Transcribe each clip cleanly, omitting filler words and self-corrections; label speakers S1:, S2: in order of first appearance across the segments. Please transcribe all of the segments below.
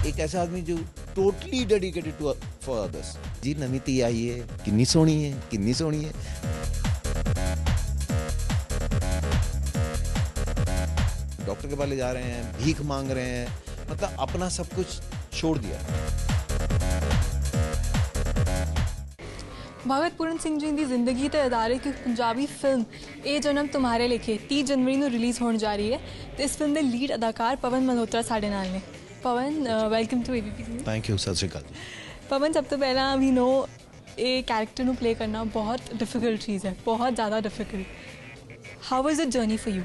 S1: एक ऐसा आदमी जो totally dedicated to for others. जी नमिती आई है, कितनी सोहनी है, कितनी सोहनी है। डॉक्टर के पास ले जा रहे हैं, भीख मांग रहे हैं, मतलब अपना सब कुछ छोड़ दिया।
S2: ਭਗਤ ਪੂਰਨ ਸਿੰਘ ਜੀ ਦੀ ਜ਼ਿੰਦਗੀ ਤੇ ਆਧਾਰਿਤ ਇੱਕ ਪੰਜਾਬੀ ਫਿਲਮ ਇਹ ਜਨਮ तुम्हारे ਲਿਖੇ 30 ਜਨਵਰੀ ਨੂੰ ਰਿਲੀਜ਼ ਹੋਣ ਜਾ ਰਹੀ ਹੈ ਤੇ ਇਸ ਫਿਲਮ ਦੇ ਲੀਡ ਅਦਾਕਾਰ ਪਵਨ ਮਲਹੋਤਰਾ ਸਾਡੇ ਨਾਲ ਨੇ। Pawan welcome to ABP news.
S1: Thank you, ਸਤਿ ਸ਼੍ਰੀ ਅਕਾਲ।
S2: ਪਵਨ ਸਭ ਤੋਂ ਪਹਿਲਾਂ ਵੀ ਨੋ ਇਹ ਕੈਰੈਕਟਰ ਨੂੰ ਪਲੇ ਕਰਨਾ ਬਹੁਤ ਡਿਫਿਕਲਟ ਚੀਜ਼ ਹੈ, ਬਹੁਤ ਜ਼ਿਆਦਾ difficult. How was the journey for you?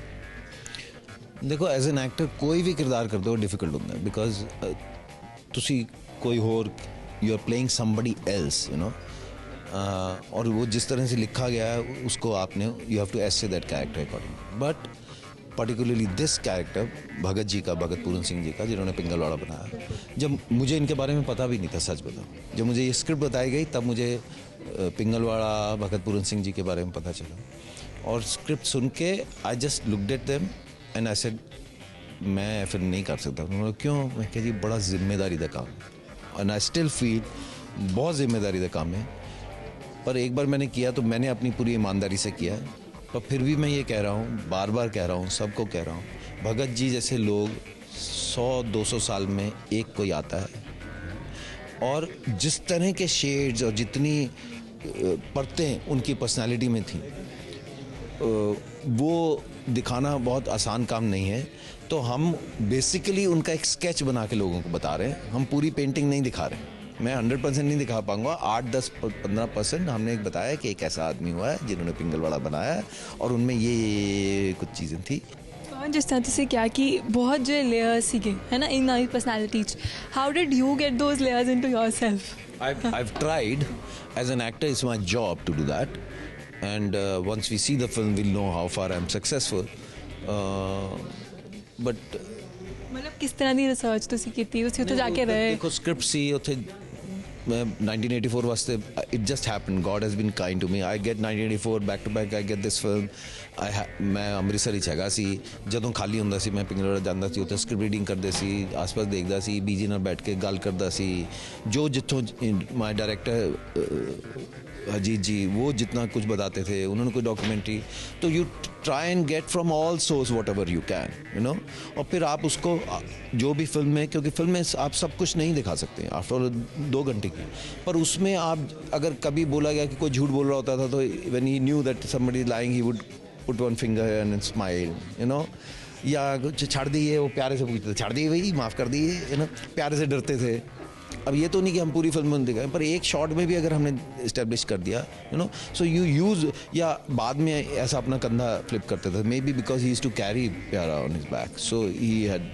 S1: ਦੇਖੋ ਐਜ਼ ਐਨ ਐਕਟਰ ਕੋਈ ਵੀ ਕਿਰਦਾਰ ਕਰਦੇ ਹੋ ਡਿਫਿਕਲਟ ਹੁੰਦਾ ਬਿਕਾਜ਼ ਤੁਸੀਂ ਕੋਈ ਹੋਰ you are playing somebody else you know और वो जिस तरह से लिखा गया है उसको आपने you have to essay that character according. But particularly this character Bhagat ji का, भगत पूरन सिंह जी का, जिन्होंने पिंगलवाड़ा बनाया, जब मुझे इनके बारे में पता भी नहीं था, सच बताऊँ। जब मुझे ये स्क्रिप्ट बताई गई तब मुझे पिंगलवाड़ा भगत पूरन सिंह जी के बारे में पता चला और स्क्रिप्ट सुन के I just looked at them and I said मैं फिल्म नहीं कर सकता। उन्होंने क्यों? मैं कहा जी बड़ा जिम्मेदारी का काम है और आई स्टिल फील बहुत जिम्मेदारी का काम है, पर एक बार मैंने किया तो मैंने अपनी पूरी ईमानदारी से किया है। पर फिर भी मैं ये कह रहा हूँ, बार बार कह रहा हूँ, सबको कह रहा हूँ, भगत जी जैसे लोग 100-200 साल में एक कोई आता है और जिस तरह के शेड्स और जितनी परतें उनकी पर्सनालिटी में थी वो दिखाना बहुत आसान काम नहीं है। तो हम बेसिकली उनका एक स्केच बना के लोगों को बता रहे हैं, हम पूरी पेंटिंग नहीं दिखा रहे हैं। मैं 100% नहीं दिखा पाऊंगा, 8-10-15% हमने एक बताया कि एक ऐसा आदमी हुआ है जिन्होंने पिंगलवाड़ा बनाया है और उनमें ये कुछ चीज़ें थी।
S2: जिस तरह से क्या कि बहुत जो लेयर्स सीखे है ना in our personalities, how did you get those layers into yourself?
S1: I've tried as an actor, it's my job to do that and once we see the film we'll know how far I'm successful but
S2: मतलब किस तरह की research ਤੁਸੀਂ ਕੀਤੀ ਉਸ ਉੱਥੇ ਜਾ ਕੇ ਰਹੇ?
S1: ਦੇਖੋ ਸਕ੍ਰਿਪਟ ਸੀ ਉੱਥੇ 1984 ਵਾਸਤੇ it just happen, God has been kind to me. I get 1984 back to back, I get this film. ਮੈਂ ਅੰਮ੍ਰਿਤਸਰ ਵਿੱਚ ਹੈਗਾ ਸੀ, ਜਦੋਂ ਖਾਲੀ ਹੁੰਦਾ ਸੀ ਮੈਂ ਪਿੰਗਲਵਾੜਾ ਜਾਂਦਾ ਸੀ, ਉੱਥੇ ਸਕ੍ਰਿਪਟ ਰੀਡਿੰਗ ਕਰਦੇ ਸੀ, ਆਸ-ਪਾਸ ਦੇਖਦਾ ਸੀ, ਬੀਜੀ ਨਾਲ ਬੈਠ ਕੇ ਗੱਲ ਕਰਦਾ ਸੀ। ਜੋ ਜਿੱਥੋਂ ਮਾਈ डायरेक्टर अजीत जी वो जितना कुछ बताते थे, उन्होंने कोई डॉक्यूमेंट्री, तो you try and get from all source what ever you can you know, और फिर आप उसको जो भी फिल्म में, क्योंकि फिल्म में आप सब कुछ नहीं दिखा सकते आफ्टर 2 घंटे की, पर उसमें आप अगर कभी बोला गया कि कोई झूठ बोल रहा होता था तो when he knew that somebody is lying he would put one finger and smile you know, या छाड़ दिए, वो प्यारे से पूछते थे छाड़ दिए भाई, माफ़ कर दिए यू नो, प्यारे से डरते थे। अब ये तो नहीं कि हम पूरी फिल्म में दिखाएं, पर एक शॉट में भी अगर हमने इस्टेब्लिश कर दिया you know, so you use, या बाद में ऐसा अपना कंधा फ्लिप करते थे, maybe because he is to carry Pyara on his back, so he had,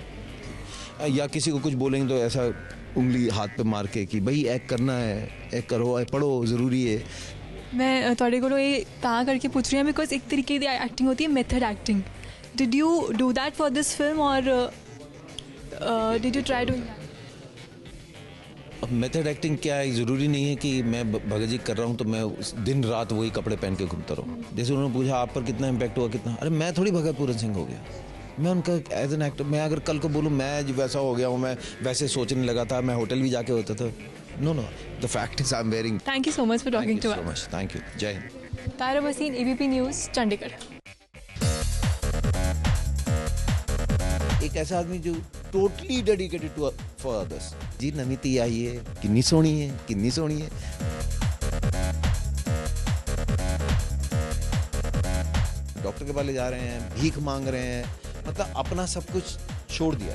S1: या किसी को कुछ बोलेंगे तो ऐसा उंगली हाथ पे मार के कि भाई एक करना है, एक करो, पढ़ो, ज़रूरी है।
S2: मैं ਤੁਹਾਡੇ ਕੋਲੋਂ ਇਹ ਤਾਂ ਕਰਕੇ ਪੁੱਛ ਰਹੀ ਹਾਂ ਬਿਕॉज ਇੱਕ तरीके ਦੀ एक्टिंग होती है method acting. Did you do that for this film और did you try doing that?
S1: अब मेथड एक्टिंग क्या है, ज़रूरी नहीं है कि मैं भगत जी कर रहा हूँ तो मैं दिन रात वही कपड़े पहन के घूमता रहूँ। जैसे उन्होंने पूछा आप पर कितना इम्पैक्ट हुआ, कितना, अरे मैं थोड़ी भगत पूरन सिंह हो गया, मैं उनका एज एन एक्टर, मैं अगर कल को बोलूँ मैं वैसा हो गया हूँ, मैं वैसे सोचने लगा था, मैं होटल भी जाके होता था, no no, the fact is I am wearing.
S2: Thank you so much for talking to us.
S1: Thank you, जय हिंद।
S2: Tara Wasim, ABP news, Chandigarh.
S1: एक ऐसा आदमी जो totally dedicated to for others. जी नमिती आई है, कितनी सोहनी है, कितनी सोहनी है। डॉक्टर के पास ले जा रहे हैं, भीख मांग रहे हैं, मतलब अपना सब कुछ छोड़ दिया।